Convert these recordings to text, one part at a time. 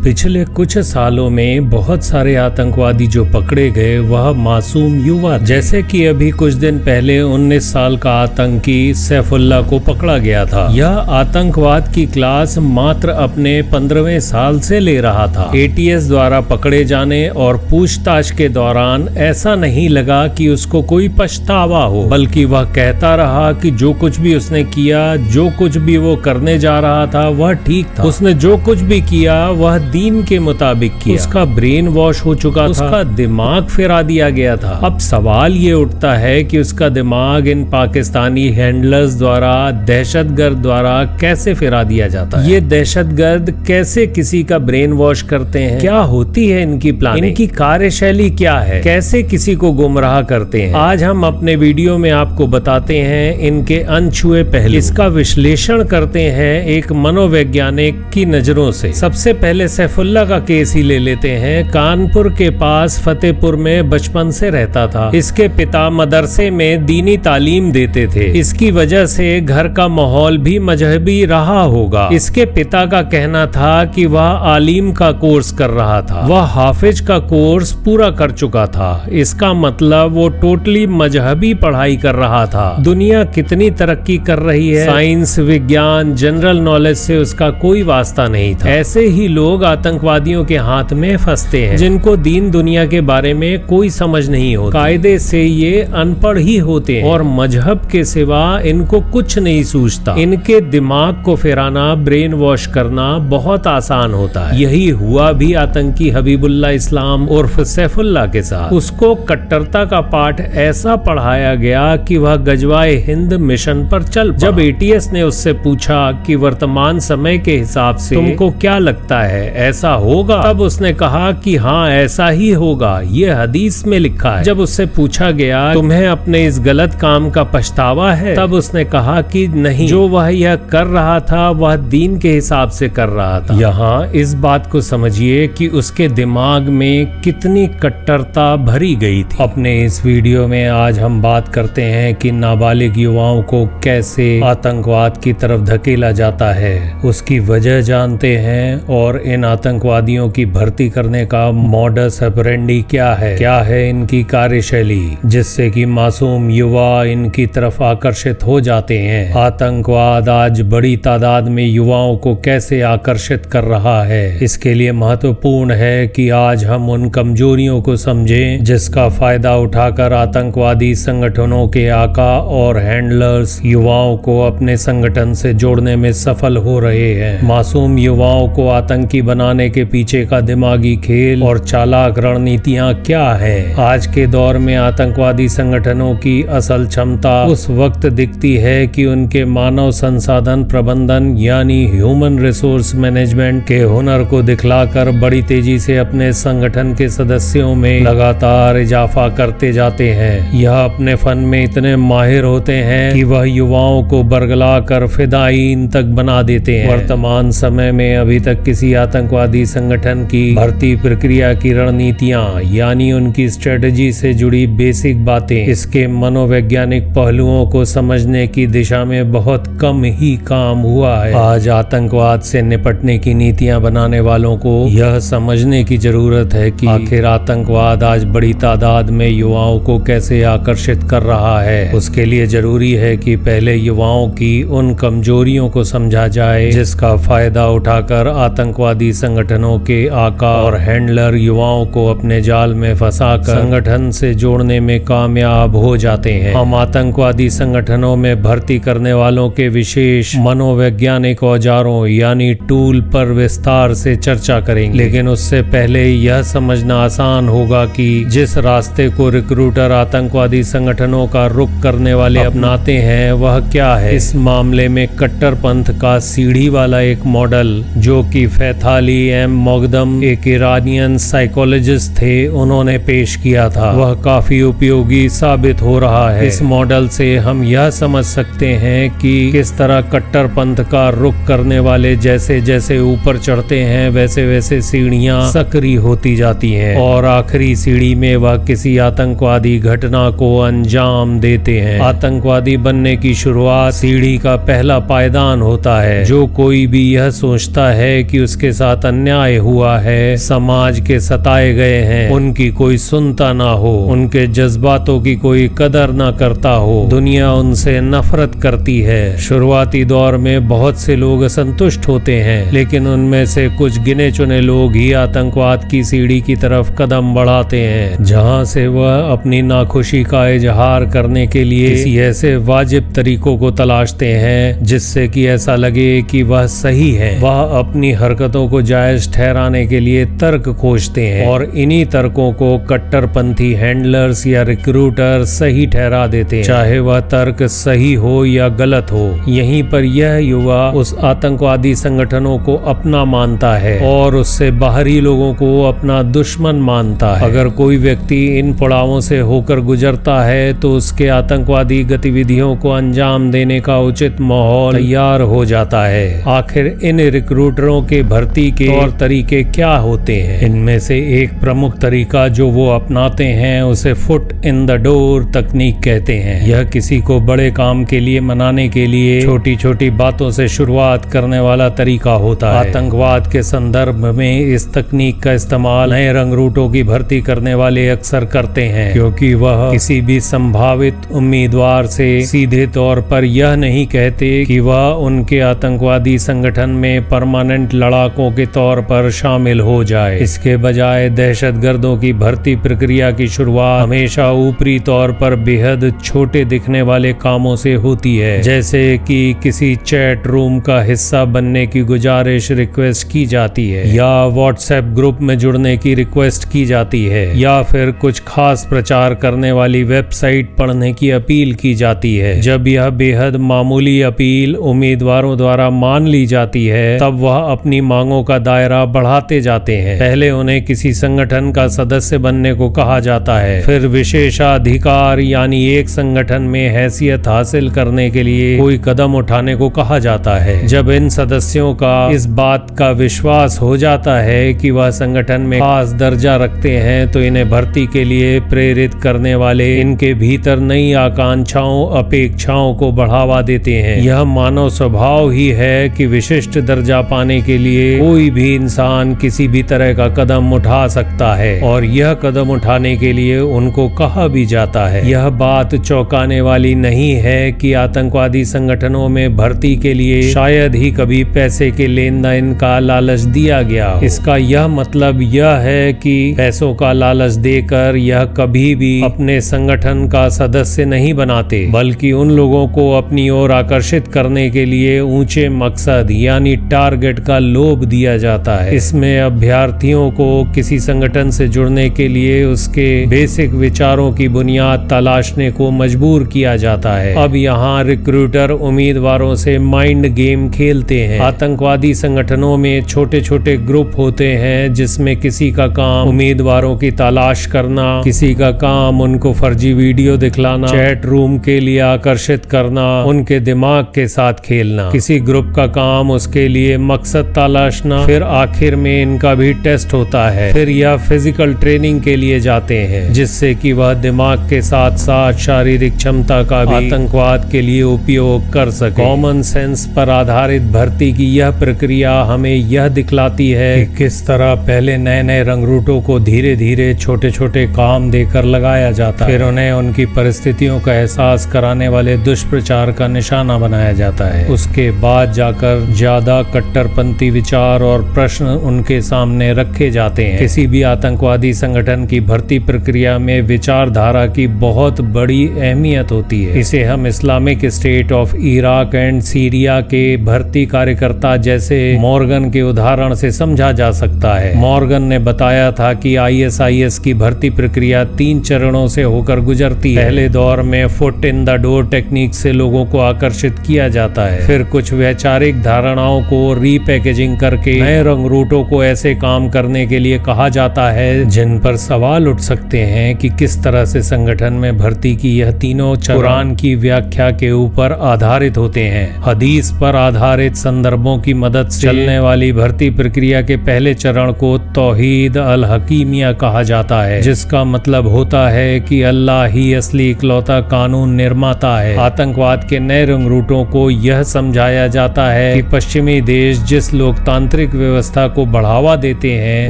पिछले कुछ सालों में बहुत सारे आतंकवादी जो पकड़े गए वह मासूम युवा, जैसे कि अभी कुछ दिन पहले 19 साल का आतंकी सैफुल्लाह को पकड़ा गया था। यह आतंकवाद की क्लास मात्र अपने 15वें साल से ले रहा था। एटीएस द्वारा पकड़े जाने और पूछताछ के दौरान ऐसा नहीं लगा कि उसको कोई पछतावा हो, बल्कि वह कहता रहा कि जो कुछ भी उसने किया, जो कुछ भी वो करने जा रहा था वह ठीक था। उसने जो कुछ भी किया वह दीन के मुताबिक किया। उसका ब्रेन वॉश हो चुका था, उसका दिमाग फिरा दिया गया था। अब सवाल ये उठता है कि उसका दिमाग इन पाकिस्तानी हैंडलर्स द्वारा, दहशतगर्द द्वारा कैसे फिरा दिया जाता है। ये दहशतगर्द कैसे किसी का ब्रेन वॉश करते हैं, क्या होती है इनकी प्लानिंग, इनकी कार्यशैली क्या है, कैसे किसी को गुमराह करते हैं। आज हम अपने वीडियो में आपको बताते हैं इनके अनछुए पहलू। इसका विश्लेषण करते हैं एक मनोवैज्ञानिक की नजरों से। सबसे पहले सैफुल्लाह का केस ही ले लेते हैं। कानपुर के पास फतेहपुर में बचपन से रहता था। इसके पिता मदरसे में दीनी तालीम देते थे। इसकी वजह से घर का माहौल भी मजहबी रहा होगा। इसके पिता का कहना था कि वह आलिम का कोर्स कर रहा था, वह हाफिज का कोर्स पूरा कर चुका था। इसका मतलब वो टोटली मजहबी पढ़ाई कर रहा था। दुनिया कितनी तरक्की कर रही है, साइंस, विज्ञान, जनरल नॉलेज से उसका कोई वास्ता नहीं था। ऐसे ही लोग आतंकवादियों के हाथ में फंसते हैं, जिनको दीन दुनिया के बारे में कोई समझ नहीं होती। कायदे से ये अनपढ़ ही होते हैं और मजहब के सिवा इनको कुछ नहीं सूझता। इनके दिमाग को फिराना, ब्रेन वॉश करना बहुत आसान होता है। यही हुआ भी आतंकी हबीबुल्लाह इस्लाम उर्फ सैफुल्लाह के साथ। उसको कट्टरता का पाठ ऐसा पढ़ाया गया कि वह गजवाए हिंद मिशन पर चल पड़ा। जब एटीएस ने उससे पूछा कि वर्तमान समय के हिसाब से तुमको क्या लगता है, ऐसा होगा, तब उसने कहा कि हाँ ऐसा ही होगा, ये हदीस में लिखा है। जब उससे पूछा गया तुम्हें अपने इस गलत काम का पछतावा है, तब उसने कहा कि नहीं, जो वह यह कर रहा था वह दीन के हिसाब से कर रहा था। यहाँ इस बात को समझिए कि उसके दिमाग में कितनी कट्टरता भरी गई थी। अपने इस वीडियो में आज हम बात करते हैं कि नाबालिग युवाओं को कैसे आतंकवाद की तरफ धकेला जाता है, उसकी वजह जानते हैं और इन आतंकवादियों की भर्ती करने का मॉडस ऑपरेंडी क्या है इनकी कार्यशैली, जिससे कि मासूम युवा इनकी तरफ आकर्षित हो जाते हैं। आतंकवाद आज बड़ी तादाद में युवाओं को कैसे आकर्षित कर रहा है, इसके लिए महत्वपूर्ण है कि आज हम उन कमजोरियों को समझें जिसका फायदा उठाकर आतंकवादी संगठनों के आका और हैंडलर्स युवाओं को अपने संगठन से जोड़ने में सफल हो रहे हैं। मासूम युवाओं को आतंकी बनाने के पीछे का दिमागी खेल और चालाक रणनीतियां क्या है। आज के दौर में आतंकवादी संगठनों की असल क्षमता उस वक्त दिखती है कि उनके मानव संसाधन प्रबंधन यानी ह्यूमन रिसोर्स मैनेजमेंट के हुनर को दिखलाकर बड़ी तेजी से अपने संगठन के सदस्यों में लगातार इजाफा करते जाते हैं। यह अपने फन में इतने माहिर होते हैं कि वह युवाओं को बरगला कर फिदायीन तक बना देते हैं। वर्तमान समय में अभी तक किसी आतंकवादी संगठन की भर्ती प्रक्रिया की रणनीतियां यानी उनकी स्ट्रेटजी से जुड़ी बेसिक बातें, इसके मनोवैज्ञानिक पहलुओं को समझने की दिशा में बहुत कम ही काम हुआ है। आज आतंकवाद से निपटने की नीतियां बनाने वालों को यह समझने की जरूरत है कि आखिर आतंकवाद आज बड़ी तादाद में युवाओं को कैसे आकर्षित कर रहा है। उसके लिए जरूरी है कि पहले युवाओं की उन कमजोरियों को समझा जाए जिसका फायदा उठाकर आतंकवादी संगठनों के आका और हैंडलर युवाओं को अपने जाल में फंसाकर संगठन से जोड़ने में कामयाब हो जाते हैं। हम आतंकवादी संगठनों में भर्ती करने वालों के विशेष मनोवैज्ञानिक औजारों यानी टूल पर विस्तार से चर्चा करेंगे, लेकिन उससे पहले यह समझना आसान होगा कि जिस रास्ते को रिक्रूटर आतंकवादी संगठनों का रुख करने वाले अपनाते हैं वह क्या है। इस मामले में कट्टरपंथ का सीढ़ी वाला एक मॉडल जो कि फैथाली एम मोगदम एक ईरानियन साइकोलॉजिस्ट थे, उन्होंने पेश किया था, वह काफी उपयोगी साबित हो रहा है। इस मॉडल से हम यह समझ सकते हैं कि किस तरह कट्टरपंथ का रुख करने वाले जैसे जैसे ऊपर चढ़ते हैं वैसे वैसे सीढ़ियां सक्रिय होती जाती हैं और आखिरी सीढ़ी में वह किसी आतंकवादी घटना को अंजाम देते हैं। आतंकवादी बनने की शुरुआत सीढ़ी का पहला पायदान होता है। जो कोई भी यह सोचता है कि उसके साथ साथ अन्याय हुआ है, समाज के सताए गए हैं, उनकी कोई सुनता ना हो, उनके जज्बातों की कोई कदर ना करता हो, दुनिया उनसे नफरत करती है। शुरुआती दौर में बहुत से लोग असंतुष्ट होते हैं, लेकिन उनमें से कुछ गिने चुने लोग ही आतंकवाद की सीढ़ी की तरफ कदम बढ़ाते हैं, जहां से वह अपनी नाखुशी का इजहार करने के लिए किसी ऐसे वाजिब तरीकों को तलाशते हैं जिससे कि ऐसा लगे कि वह सही है। वह अपनी हरकतों को जायज ठहराने के लिए तर्क खोजते हैं और इन्हीं तर्कों को कट्टरपंथी हैंडलर्स या रिक्रूटर सही ठहरा देते हैं, चाहे वह तर्क सही हो या गलत हो। यहीं पर यह युवा उस आतंकवादी संगठनों को अपना मानता है और उससे बाहरी लोगों को अपना दुश्मन मानता है। अगर कोई व्यक्ति इन पड़ावों से होकर गुजरता है तो उसके आतंकवादी गतिविधियों को अंजाम देने का उचित माहौल तैयार हो जाता है। आखिर इन रिक्रूटरों के भर्ती के तौर तरीके क्या होते हैं? इनमें से एक प्रमुख तरीका जो वो अपनाते हैं उसे फुट इन द डोर तकनीक कहते हैं। यह किसी को बड़े काम के लिए मनाने के लिए छोटी छोटी बातों से शुरुआत करने वाला तरीका होता है। आतंकवाद के संदर्भ में इस तकनीक का इस्तेमाल नए रंगरूटों की भर्ती करने वाले अक्सर करते हैं, क्योंकि वह किसी भी संभावित उम्मीदवार से सीधे तौर पर यह नहीं कहते कि वह उनके आतंकवादी संगठन में परमानेंट लड़ाकों के तौर पर शामिल हो जाए। इसके बजाय दहशतगर्दों की भर्ती प्रक्रिया की शुरुआत हमेशा ऊपरी तौर पर बेहद छोटे दिखने वाले कामों से होती है, जैसे कि किसी चैट रूम का हिस्सा बनने की गुजारिश रिक्वेस्ट की जाती है, या व्हाट्सएप ग्रुप में जुड़ने की रिक्वेस्ट की जाती है, या फिर कुछ खास प्रचार करने वाली वेबसाइट पढ़ने की अपील की जाती है। जब यह बेहद मामूली अपील उम्मीदवारों द्वारा मान ली जाती है, तब वह अपनी मांगों का दायरा बढ़ाते जाते हैं। पहले उन्हें किसी संगठन का सदस्य बनने को कहा जाता है, फिर विशेषाधिकार यानी एक संगठन में हैसियत हासिल करने के लिए कोई कदम उठाने को कहा जाता है। जब इन सदस्यों का इस बात का विश्वास हो जाता है कि वह संगठन में खास दर्जा रखते हैं, तो इन्हें भर्ती के लिए प्रेरित करने वाले इनके भीतर नई आकांक्षाओं अपेक्षाओं को बढ़ावा देते हैं। यह मानव स्वभाव ही है कि विशिष्ट दर्जा पाने के लिए कोई भी इंसान किसी भी तरह का कदम उठा सकता है, और यह कदम उठाने के लिए उनको कहा भी जाता है। यह बात चौंकाने वाली नहीं है कि आतंकवादी संगठनों में भर्ती के लिए शायद ही कभी पैसे के लेन देन का लालच दिया गया। इसका यह मतलब यह है कि पैसों का लालच देकर यह कभी भी अपने संगठन का सदस्य नहीं बनाते, बल्कि उन लोगों को अपनी ओर आकर्षित करने के लिए ऊंचे मकसद यानी टारगेट का लोभ दिया जाता है। इसमें अभ्यर्थियों को किसी संगठन से जुड़ने के लिए उसके बेसिक विचारों की बुनियाद तलाशने को मजबूर किया जाता है। अब यहाँ रिक्रूटर उम्मीदवारों से माइंड गेम खेलते हैं। आतंकवादी संगठनों में छोटे छोटे ग्रुप होते हैं जिसमें किसी का काम उम्मीदवारों की तलाश करना, किसी का काम उनको फर्जी वीडियो दिखलाना, चैट रूम के लिए आकर्षित करना, उनके दिमाग के साथ खेलना। किसी ग्रुप का काम उसके लिए मकसद तलाशना। फिर आखिर में इनका भी टेस्ट होता है। फिर यह फिजिकल ट्रेनिंग के लिए जाते हैं, जिससे कि वह दिमाग के साथ साथ शारीरिक क्षमता का भी आतंकवाद के लिए उपयोग कर सके। कॉमन सेंस पर आधारित भर्ती की यह प्रक्रिया हमें यह दिखलाती है कि किस तरह पहले नए नए रंगरूटों को धीरे धीरे छोटे छोटे काम देकर लगाया जाता है, फिर उन्हें उनकी परिस्थितियों का एहसास कराने वाले दुष्प्रचार का निशाना बनाया जाता है। उसके बाद जाकर ज्यादा कट्टरपंथी विचार और प्रश्न उनके सामने रखे जाते हैं। किसी भी आतंकवादी संगठन की भर्ती प्रक्रिया में विचारधारा की बहुत बड़ी अहमियत होती है। इसे हम Islamic state of Iraq and Syria के भर्ती कार्यकर्ता जैसे मॉर्गन के उदाहरण से समझा जा सकता है। मॉर्गन ने बताया था कि ISIS की भर्ती प्रक्रिया 3 चरणों से होकर गुजरती है। पहले दौर में foot in the door technique से लोगों को आकर्षित किया जाता है, फिर कुछ वैचारिक धारणाओं को रीपैकेजिंग करके नए रंगरूटों को ऐसे काम करने के लिए कहा जाता है जिन पर सवाल उठ सकते हैं कि किस तरह से संगठन में भर्ती की यह तीनों कुरान की व्याख्या के ऊपर आधारित होते हैं। हदीस पर आधारित संदर्भों की मदद से चलने वाली भर्ती प्रक्रिया के पहले चरण को तौहीद अल हकीमिया कहा जाता है, जिसका मतलब होता है कि अल्लाह ही असली इकलौता कानून निर्माता है। आतंकवाद के नए रंगरूटों को यह समझाया जाता है कि पश्चिमी देश जिस लोकतांत्रिक तांत्रिक व्यवस्था को बढ़ावा देते हैं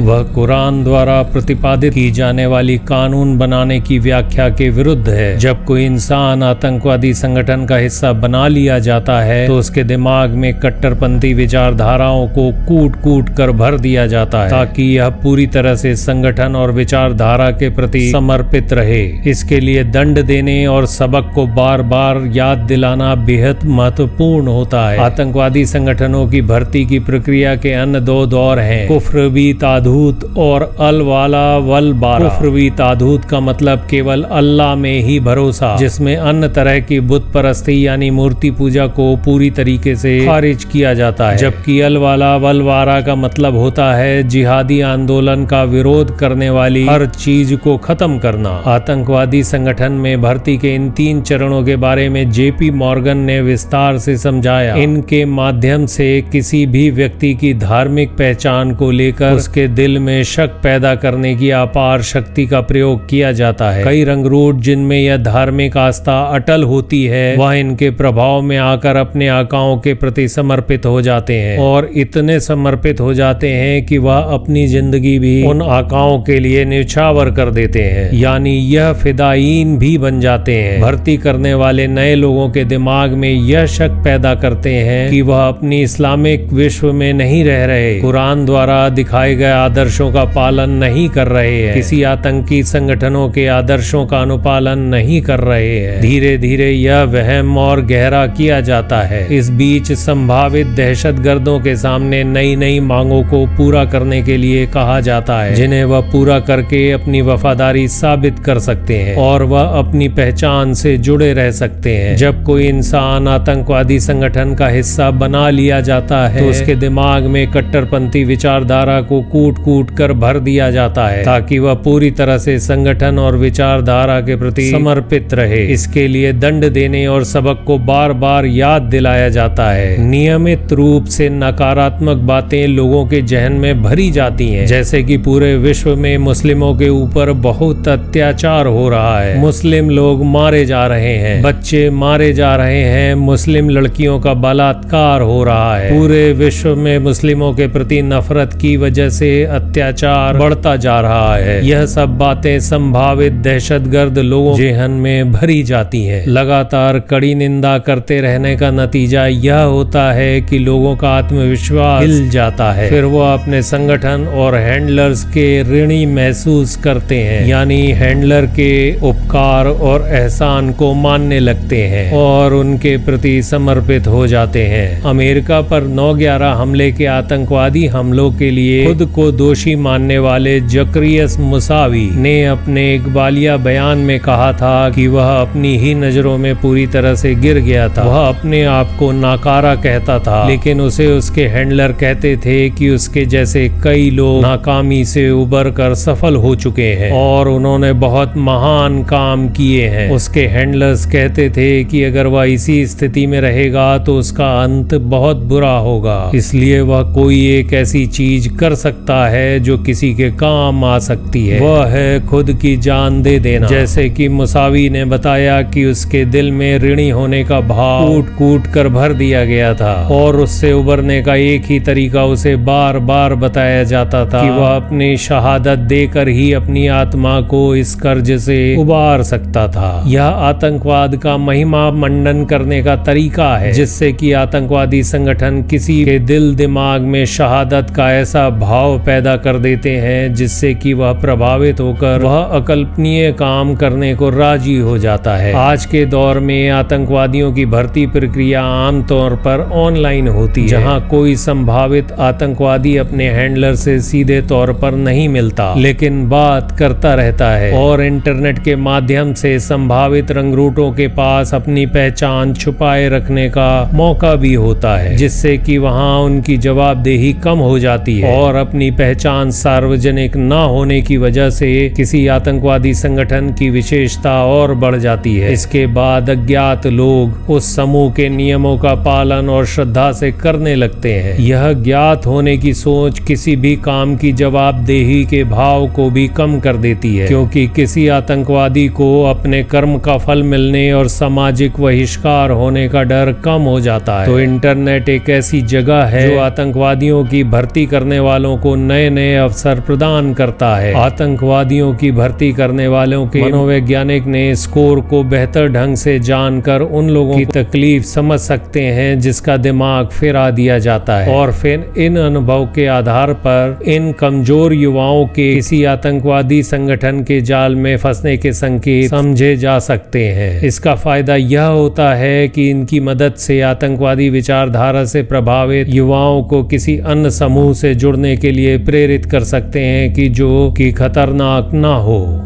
वह कुरान द्वारा प्रतिपादित की जाने वाली कानून बनाने की व्याख्या के विरुद्ध है। जब कोई इंसान आतंकवादी संगठन का हिस्सा बना लिया जाता है तो उसके दिमाग में कट्टरपंथी विचारधाराओं को कूट कूट कर भर दिया जाता है ताकि यह पूरी तरह से संगठन और विचारधारा के प्रति समर्पित रहे। इसके लिए दंड देने और सबक को बार बार याद दिलाना बेहद महत्वपूर्ण होता है। आतंकवादी संगठनों की भर्ती की प्रक्रिया के अन्य दो दौर हैं, कुफ्र बी तागूत और अल वाला वल बारा। कुफ्र बी तागूत का मतलब केवल अल्लाह में ही भरोसा, जिसमें अन्य तरह की बुत परस्ती यानी मूर्ति पूजा को पूरी तरीके से खारिज किया जाता है। जबकि अल वाला वल बारा का मतलब होता है जिहादी आंदोलन का विरोध करने वाली हर चीज को खत्म करना। आतंकवादी संगठन में भर्ती के इन 3 चरणों के बारे में जेपी मॉर्गन ने विस्तार से समझाया। इनके माध्यम से किसी भी व्यक्ति की धार्मिक पहचान को लेकर उसके दिल में शक पैदा करने की अपार शक्ति का प्रयोग किया जाता है। कई रंगरूट जिनमें यह धार्मिक आस्था अटल होती है वह इनके प्रभाव में आकर अपने आकाओं के प्रति समर्पित हो जाते हैं और इतने समर्पित हो जाते हैं कि वह अपनी जिंदगी भी उन आकाओं के लिए न्यौछावर कर देते हैं, यानी यह फिदायीन भी बन जाते हैं। भर्ती करने वाले नए लोगों के दिमाग में यह शक पैदा करते हैं कि वह अपनी इस्लामिक विश्व में नहीं रह रहे, कुरान द्वारा दिखाए गए आदर्शों का पालन नहीं कर रहे हैं, किसी आतंकी संगठनों के आदर्शों का अनुपालन नहीं कर रहे हैं। धीरे धीरे यह वहम और गहरा किया जाता है। इस बीच संभावित दहशतगर्दों के सामने नई नई मांगों को पूरा करने के लिए कहा जाता है, जिन्हें वह पूरा करके अपनी वफादारी साबित कर सकते हैं और वह अपनी पहचान से जुड़े रह सकते हैं। जब कोई इंसान आतंकवादी संगठन का हिस्सा बना लिया जाता है तो उसके दिमाग में कट्टरपंथी विचारधारा को कूट कूट कर भर दिया जाता है ताकि वह पूरी तरह से संगठन और विचारधारा के प्रति समर्पित रहे। इसके लिए दंड देने और सबक को बार बार याद दिलाया जाता है। नियमित रूप से नकारात्मक बातें लोगों के जहन में भरी जाती हैं, जैसे कि पूरे विश्व में मुस्लिमों के ऊपर बहुत अत्याचार हो रहा है, मुस्लिम लोग मारे जा रहे हैं, बच्चे मारे जा रहे हैं, मुस्लिम लड़कियों का बलात्कार हो रहा है, पूरे विश्व में मुस्लिमों के प्रति नफरत की वजह से अत्याचार बढ़ता जा रहा है। यह सब बातें संभावित दहशतगर्द लोगों के जहन में भरी जाती हैं। लगातार कड़ी निंदा करते रहने का नतीजा यह होता है कि लोगों का आत्मविश्वास हिल जाता है, फिर वो अपने संगठन और हैंडलर्स के ऋणी महसूस करते हैं, यानी हैंडलर के उपकार और एहसान को मानने लगते हैं और उनके प्रति समर्पित हो जाते हैं। अमेरिका पर 9/11 हमले के आतंकवादी हमलों के लिए खुद को दोषी मानने वाले जकरियस मुसावी ने अपने इकबालिया बयान में कहा था कि वह अपनी ही नजरों में पूरी तरह से गिर गया था। वह अपने आप को नाकारा कहता था, लेकिन उसे उसके हैंडलर कहते थे कि उसके जैसे कई लोग नाकामी से उबर कर सफल हो चुके हैं और उन्होंने बहुत महान काम किए हैं। उसके हैंडलर्स कहते थे कि अगर वह इसी स्थिति में रहेगा तो उसका अंत बहुत बुरा होगा, इसलिए वह कोई एक ऐसी चीज कर सकता है जो किसी के काम आ सकती है, वह है खुद की जान दे देना। जैसे कि मुसावी ने बताया कि उसके दिल में ऋणी होने का भाव कूट कूट कर भर दिया गया था और उससे उबरने का एक ही तरीका उसे बार बार बताया जाता था कि वह अपनी शहादत देकर ही अपनी आत्मा को इस कर्ज से उबार सकता था। यह आतंकवाद का महिमा मंडन करने का तरीका है जिससे कि आतंकवादी संगठन किसी के दिल दिमाग में शहादत का ऐसा भाव पैदा कर देते हैं जिससे कि वह प्रभावित होकर वह अकल्पनीय काम करने को राजी हो जाता है। आज के दौर में आतंकवादियों की भर्ती प्रक्रिया आमतौर पर ऑनलाइन होती है, जहां कोई संभावित आतंकवादी अपने हैंडलर से सीधे तौर पर नहीं मिलता, लेकिन बात करता रहता है और इंटरनेट के माध्यम से संभावित रंगरूटों के पास अपनी पहचान छुपाए रखने का मौका भी होता है, जिससे कि वहां उनकी जवाबदेही कम हो जाती है और अपनी पहचान सार्वजनिक न होने की वजह से किसी आतंकवादी संगठन की विशेषता और बढ़ जाती है। इसके बाद अज्ञात लोग उस समूह के नियमों का पालन और श्रद्धा से करने लगते हैं। यह ज्ञात होने की सोच किसी भी काम की जवाबदेही के भाव को भी कम कर देती है, क्योंकि किसी आतंकवादी को अपने कर्म का फल मिलने और सामाजिक बहिष्कार होने का डर कम हो जाता है। तो इंटरनेट एक ऐसी जगह है जो आतंकवाद आतंकवादियों की भर्ती करने वालों को नए नए अवसर प्रदान करता है। आतंकवादियों की भर्ती करने वालों के मनोवैज्ञानिक ने स्कोर को बेहतर ढंग से जानकर उन लोगों की तकलीफ समझ सकते हैं जिसका दिमाग फिरा दिया जाता है, और फिर इन अनुभव के आधार पर इन कमजोर युवाओं के किसी आतंकवादी संगठन के जाल में फंसने के संकेत समझे जा सकते हैं। इसका फायदा यह होता है कि इनकी मदद से आतंकवादी विचारधारा से प्रभावित युवाओं को किसी अन्य समूह से जुड़ने के लिए प्रेरित कर सकते हैं कि जो कि खतरनाक ना हो।